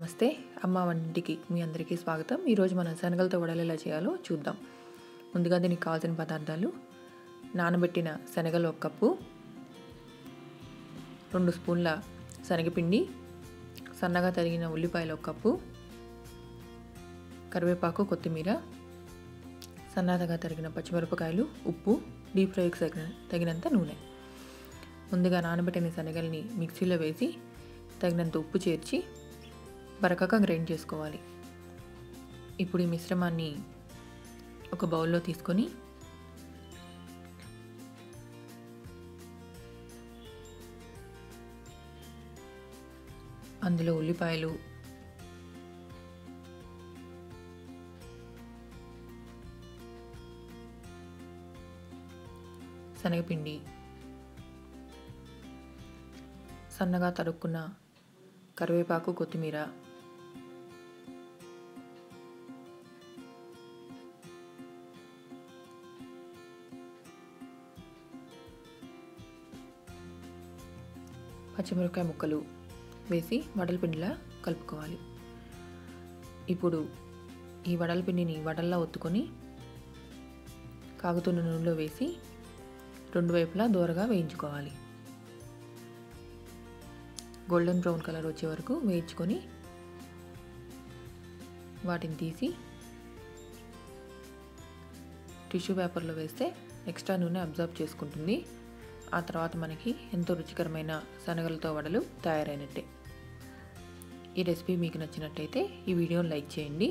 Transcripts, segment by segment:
నమస్తే అమ్మ వంటికి మీ అందరికీ స్వాగతం. ఈరోజు మనం శనగలతో వడలు ఎలా చేయాలో చూద్దాం. ముందుగా దీనికి కావాల్సిన పదార్థాలు: నానబెట్టిన శనగలు 1 కప్పు, 2 స్పూన్ల శనగపిండి, సన్నగా తరిగిన ఉల్లిపాయలు 1 కప్పు, కరివేపాకు, కొత్తిమీర, సన్నగా తరిగిన పచ్చిమిరపకాయలు, ఉప్పు, డీప్ ఫ్రైకి తగినంత నూనె. ముందుగా నానబెట్టిన శనగల్ని మిక్సీలో వేసి తగినంత ఉప్పు చేర్చి బరకగా గ్రైండ్ చేసుకోవాలి. ఇప్పుడు ఈ మిశ్రమాన్ని ఒక బౌల్లో తీసుకొని అందులో ఉల్లిపాయలు, శనగపిండి, సన్నగా తరుక్కున్న కరివేపాకు, కొత్తిమీర, పచ్చిమిరపకాయ ముక్కలు వేసి వడల పిండిలా కలుపుకోవాలి. ఇప్పుడు ఈ వడల పిండిని వడల్లా ఒత్తుకొని కాగుతున్న నూనెలో వేసి 2 వైపులా దోరగా వేయించుకోవాలి. గోల్డెన్ బ్రౌన్ కలర్ వచ్చే వరకు వేయించుకొని వాటిని తీసి టిష్యూ పేపర్లో వేస్తే ఎక్స్ట్రా నూనె అబ్జర్వ్ చేసుకుంటుంది. ఆ తర్వాత మనకి ఎంతో రుచికరమైన శనగలతో వడలు తయారైనట్టే. ఈ రెసిపీ మీకు నచ్చినట్టయితే ఈ వీడియోని లైక్ చేయండి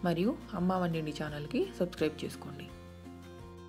మరియు అమ్మ వంటింటి ఛానల్కి సబ్స్క్రైబ్ చేసుకోండి.